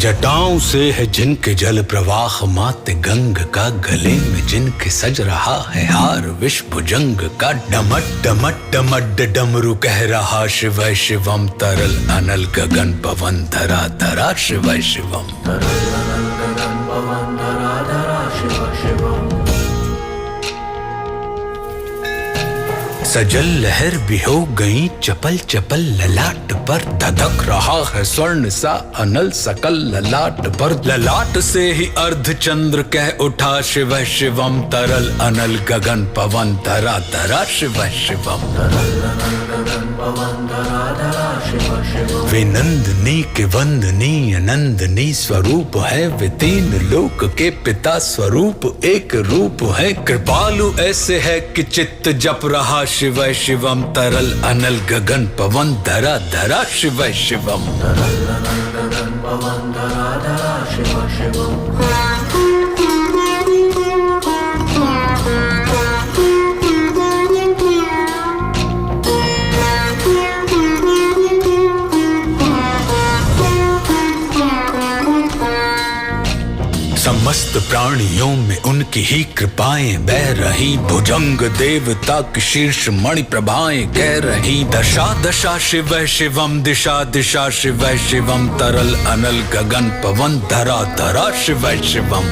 जटाओं से है जिनके जल प्रवाह माते गंग का, गले में जिनके सज रहा है हार विश्व भुजंग का। डमट डमट डमट डमरू कह रहा शिव शिवम, तरल अनल गगन पवन धरा धरा शिव शिवम। सजल लहर भी हो गई चपल चपल, ललाट पर धधक रहा है स्वर्ण सा अनल सकल ललाट पर। ललाट से ही अर्ध चंद्र कह उठा शिव शिवम, तरल अनल गगन पवन धरा धरा शिव शिवम। वे नंदनी के वंदनीय नंदनी स्वरूप है, वे तीन लोक के पिता स्वरूप एक रूप है। कृपालु ऐसे है कि चित्त जप रहा शिव शिवम, तरल अनल गगन पवन धरा धरा शिव शिवम। समस्त प्राणियों में उनकी ही कृपाएं बह रही, भुजंग देवता की शीर्ष मणि प्रभाएं कह रही। दशा दशा शिव शिवम, दिशा दिशा शिव शिवम, तरल अनल गगन पवन धरा धरा शिव शिवम।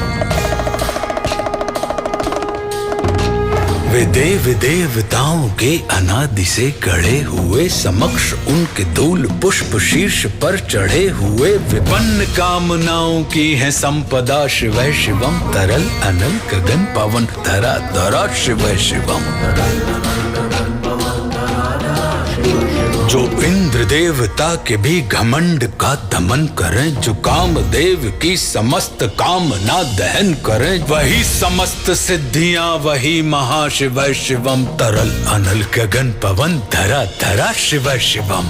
वे देव देवताओं के अनादि से गढ़े हुए, समक्ष उनके धूल पुष्प शीर्ष पर चढ़े हुए। विपन्न कामनाओं की है संपदा शिव शिवम, तरल अनल गगन पवन धरा धरा शिव शिवम। जो इंद्र देवता के भी घमंड का दमन करें, जो कामदेव की समस्त कामना दहन करें, वही समस्त सिद्धियां वही महाशिव शिवम, तरल अनल गगन पवन धरा धरा शिव शिवम।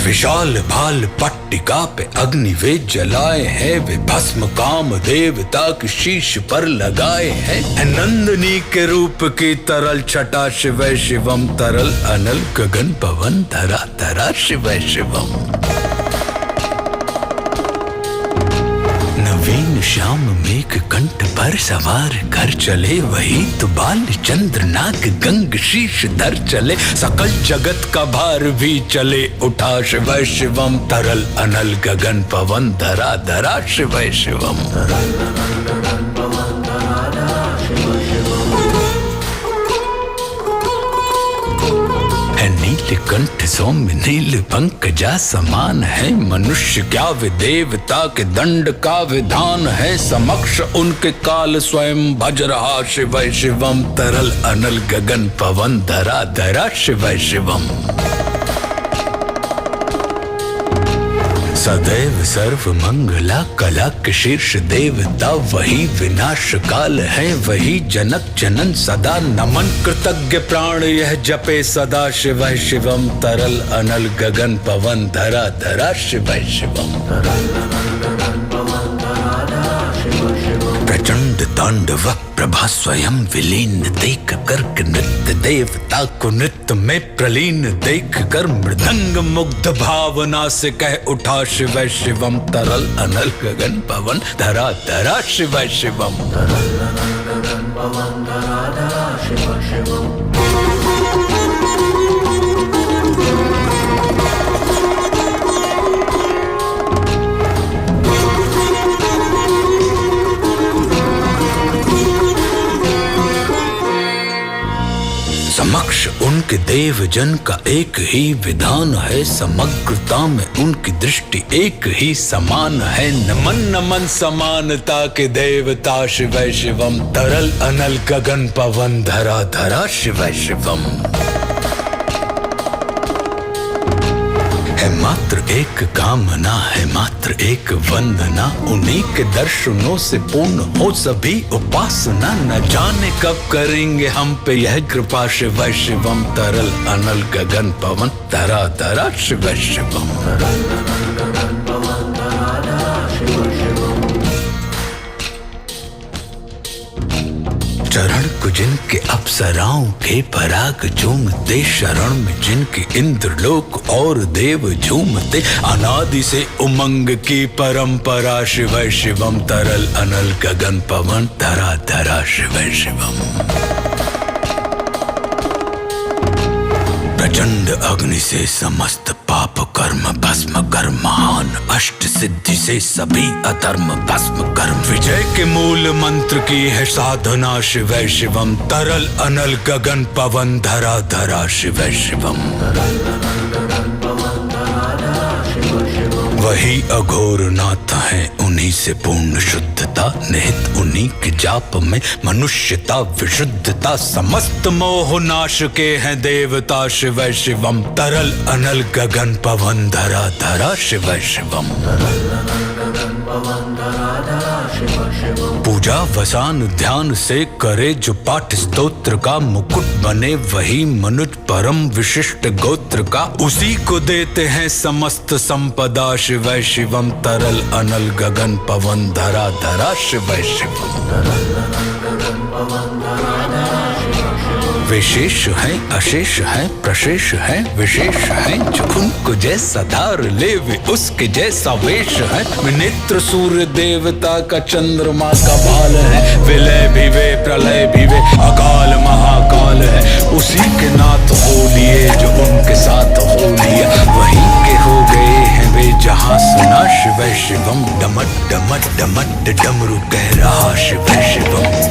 विशाल भाल पट्टिका पे अग्नि वे जलाए हैं, वे भस्म काम देवता की शीश पर लगाए हैं। नंदनी के रूप की तरल छटा शिव शिवम, तरल अनल गगन पवन धरा धरा शिव शिवम। नवीन श्याम मेघ कंठ पर सवार कर चले, वही तो बाल चंद्र नाग गंग शीश धर चले। सकल जगत का भार भी चले उठा शिव शिवम, तरल अनल गगन पवन धरा धरा शिव शिवम। नील कंठ सौम्य नील पंकजा समान है, मनुष्य क्या वे देवता के दंड का विधान है। समक्ष उनके काल स्वयं भज रहा शिव शिवम, तरल अनल गगन पवन धरा धरा शिव शिवम। सदैव सर्व मंगला कला के शीर्ष देवता, वही विनाश काल है वही जनक जनन सदा। नमन कृतज्ञ प्राण यह जपे सदा शिव शिवम, तरल अनल गगन पवन धरा धरा शिव शिवम। प्रचंड तांडव प्रभा स्वयं विलीन देख कर नृत्य देवता को नृत्य में प्रलीन देख कर, मृदंग मुग्ध भावना से कह उठा शिव शिवम, तरल अनल गगन पवन धरा धरा शिव शिवम। समक्ष उनके देव जन का एक ही विधान है, समग्रता में उनकी दृष्टि एक ही समान है। नमन नमन समानता के देवता शिव शिवम, तरल अनल गगन पवन धरा धरा शिव शिवम। है मात्र एक कामना है मात्र एक वंदना, उन्हीं के दर्शनों से पूर्ण हो सभी उपासना। न जाने कब करेंगे हम पे यह कृपा शिव शिवम, तरल अनल गगन पवन धरा धरा शिव शिवम। चरण को जिनके अप्सराओं के पराग झूमते, शरण में जिनके इंद्रलोक और देव झूमते, अनादि से उमंग की परंपरा शिव शिवम, तरल अनल गगन पवन धरा धरा शिव शिवम। प्रचंड अग्नि से समस्त पाप कर्म भस्म कर, महान अष्ट सिद्धि से सभी अधर्म भस्म कर, विजय के मूल मंत्र की है साधना शिव शिवम, तरल अनल गगन पवन धरा धरा शिव शिवम। वही अघोर नाथ है, उन्हीं से पूर्ण शुद्धता, निहित उन्हीं के जाप में मनुष्यता विशुद्धता, समस्त मोह नाश के हैं देवता शिव शिवम, तरल अनल गगन पवन धरा धरा शिव शिवम। पूजा वसान ध्यान से करे जो पाठ स्तोत्र का, मुकुट बने वही मनुज परम विशिष्ट गोत्र का, उसी को देते हैं समस्त संपदा शिव शिवम, तरल अनल गगन पवन धरा धरा शिव शिवम। विशेष है अशेष है प्रशेष है विशेष है, जो उनको जैसा धार ले वे उसके जैसा वेश है, नेत्र सूर्य देवता का चंद्रमा का बाल है, विलय भी वे प्रलय भी वे अकाल महाकाल है, उसी के नाथ हो लिए जो उनके साथ हो लिया, वहीं के हो गए हैं वे जहां सुना शिव शिवम, डमट डमट डमट डमरू कह रहा शिव शिवम।